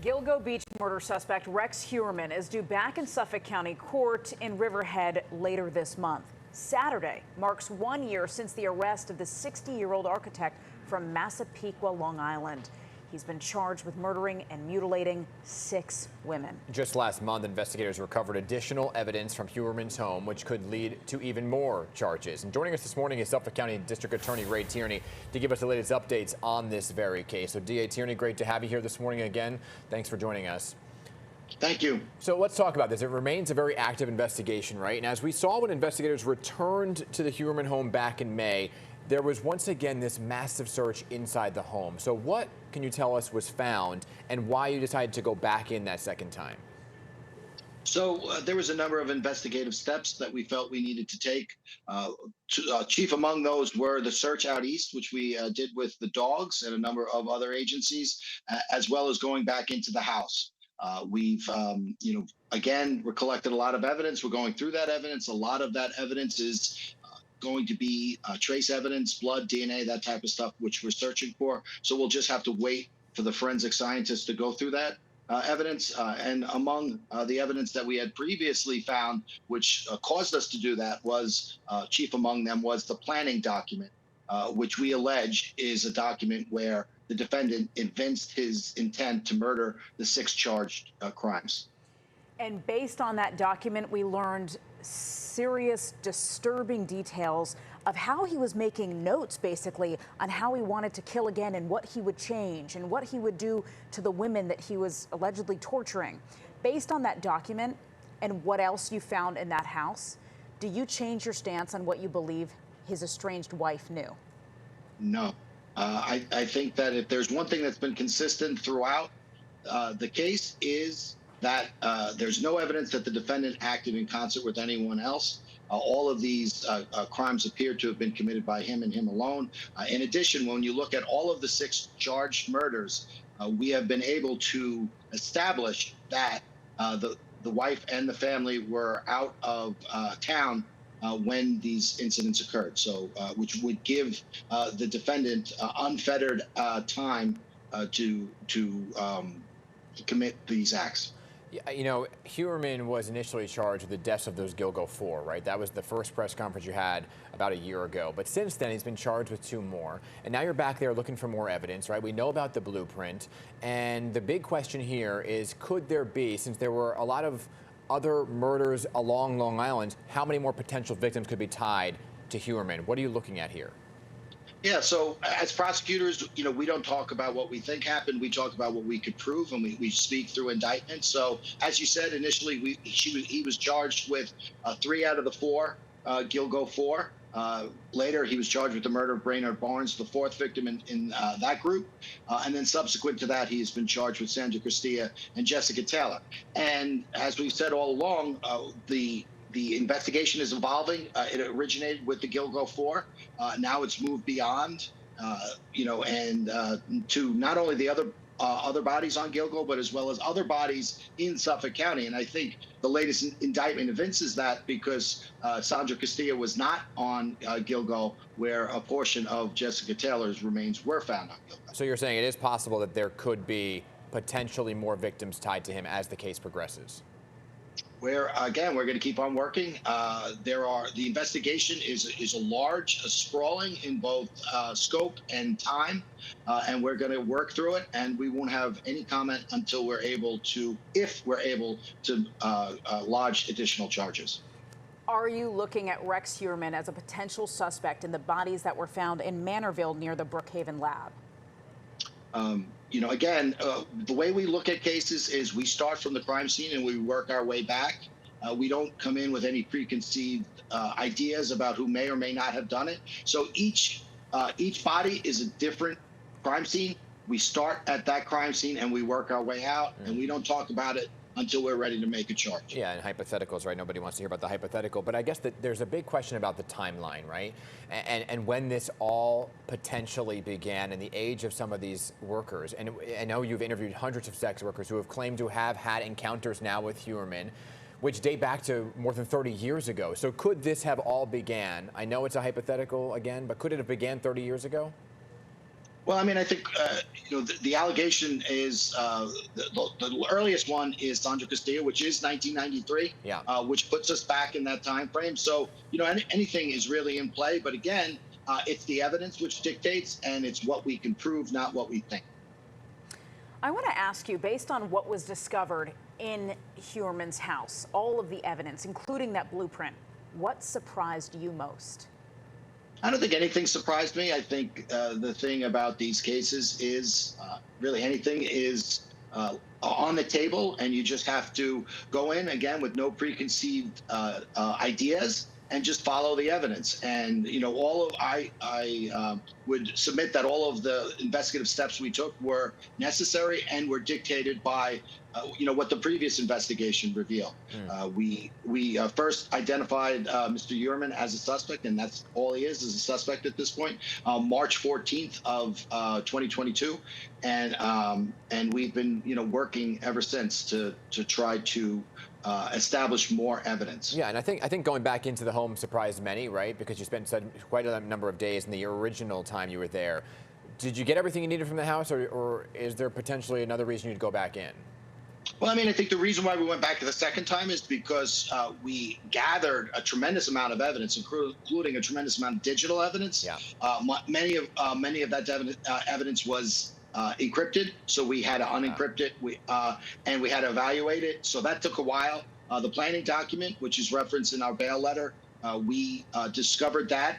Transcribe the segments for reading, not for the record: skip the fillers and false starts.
Gilgo Beach murder suspect Rex Heuermann is due back in Suffolk County Court in Riverhead later this month. Saturday marks 1 year since the arrest of the 60-year-old architect from Massapequa, Long Island. He's been charged with murdering and mutilating 6 women. Just last month, investigators recovered additional evidence from Heuermann's home, which could lead to even more charges. And joining us this morning is Suffolk County District Attorney Rex Tierney to give us the latest updates on this very case. So, DA Tierney, great to have you here this morning again. Thanks for joining us. Thank you. So let's talk about this. It remains a very active investigation, right? And as we saw when investigators returned to the Heuermann home back in May, there was once again this massive search inside the home. So what can you tell us was found and why you decided to go back in that second time? So there was a number of investigative steps that we felt we needed to take. Chief among those were the search out east, which we did with the dogs and a number of other agencies, as well as going back into the house. We've, again, we collected a lot of evidence. We're going through that evidence. A lot of that evidence is going to be trace evidence, blood, DNA, that type of stuff, which we're searching for. So we'll just have to wait for the forensic scientists to go through that evidence. And among the evidence that we had previously found, which caused us to do that, was chief among them was the planning document, which we allege is a document where the defendant evinced his intent to murder the 6 charged crimes. And based on that document, we learned serious, disturbing details of how he was making notes, basically, on how he wanted to kill again and what he would change and what he would do to the women that he was allegedly torturing. Based on that document and what else you found in that house, do you change your stance on what you believe his estranged wife knew? No. I think that if there's one thing that's been consistent throughout the case is that there's no evidence that the defendant acted in concert with anyone else. All of these crimes appear to have been committed by him and him alone. In addition, when you look at all of the 6 charged murders, we have been able to establish that the wife and the family were out of town when these incidents occurred. So, which would give the defendant unfettered time to commit these acts. Yeah, you know, Heuermann was initially charged with the deaths of those Gilgo 4, right? That was the first press conference you had about a year ago. But since then, he's been charged with 2 more. And now you're back there looking for more evidence, right? We know about the blueprint. And the big question here is, could there be, since there were a lot of other murders along Long Island, how many more potential victims could be tied to Heuermann? What are you looking at here? Yeah, so as prosecutors, we don't talk about what we think happened. We talk about what we could prove, and we speak through indictment. So, as you said, initially he was charged with 3 out of the 4 Gilgo 4. Later, he was charged with the murder of Brainerd Barnes, the 4th victim in that group. And then subsequent to that, he's been charged with Sandra Castilla and Jessica Taylor. And as we've said all along, the investigation is evolving. It originated with the Gilgo 4. Now it's moved beyond, to not only the other bodies on Gilgo, but as well as other bodies in Suffolk County. And I think the latest indictment evinces that because Sandra Castilla was not on Gilgo, where a portion of Jessica Taylor's remains were found on Gilgo. So you're saying it is possible that there could be potentially more victims tied to him as the case progresses? Where again, we're going to keep on working. The investigation is a large, sprawling in both scope and time, and we're going to work through it. And we won't have any comment until we're able to, if we're able to, lodge additional charges. Are you looking at Rex Heuermann as a potential suspect in the bodies that were found in Manorville near the Brookhaven lab? Again, the way we look at cases is we start from the crime scene and we work our way back. We don't come in with any preconceived ideas about who may or may not have done it. So each body is a different crime scene. We start at that crime scene and we work our way out, and we don't talk about it until we're ready to make a charge. Yeah, and hypotheticals, right? Nobody wants to hear about the hypothetical. But I guess that there's a big question about the timeline, right? And when this all potentially began and the age of some of these workers. And I know you've interviewed hundreds of sex workers who have claimed to have had encounters now with Heuermann, which date back to more than 30 years ago. So could this have all began? I know it's a hypothetical again, but could it have began 30 years ago? Well, I mean, I think the allegation is the earliest one is Sandra Castillo, which is 1993, Yeah. which puts us back in that time frame. So anything is really in play. But again, it's the evidence which dictates, and it's what we can prove, not what we think. I want to ask you, based on what was discovered in Heuermann's house, all of the evidence, including that blueprint, what surprised you most? I don't think anything surprised me. I think the thing about these cases is really anything is on the table, and you just have to go in again with no preconceived ideas and just follow the evidence. And I would submit that all of the investigative steps we took were necessary and were dictated by what the previous investigation revealed. We first identified Mr. Heuermann as a suspect, and that's all he is a suspect at this point. March 14th of 2022, and we've been working ever since to try to establish more evidence. Yeah, and I think going back into the home surprised many, right? Because you spent quite a number of days in the original time you were there. Did you get everything you needed from the house, or is there potentially another reason you'd go back in? Well, I mean, I think the reason why we went back the second time is because we gathered a tremendous amount of evidence, including a tremendous amount of digital evidence. Yeah. Many of that evidence was encrypted, so we had to unencrypt it. And we had to evaluate it. So that took a while. The planning document, which is referenced in our bail letter, we discovered that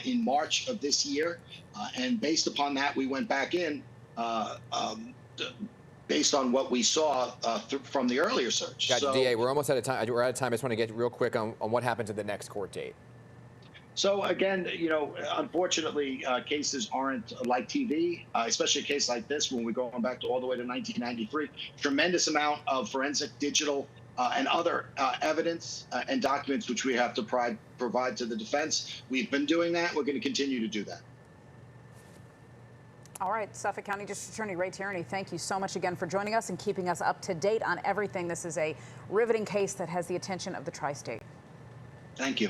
in March of this year, and based upon that, we went back in. Based on what we saw from the earlier search. Gotcha. So, DA, we're almost out of time. We're out of time. I just want to get real quick on what happened to the next court date. So again, unfortunately, cases aren't like TV, especially a case like this when we're going back all the way to 1993. Tremendous amount of forensic, digital, and other evidence and documents which we have to provide to the defense. We've been doing that. We're going to continue to do that. All right, Suffolk County District Attorney Ray Tierney, thank you so much again for joining us and keeping us up to date on everything. This is a riveting case that has the attention of the tri-state. Thank you.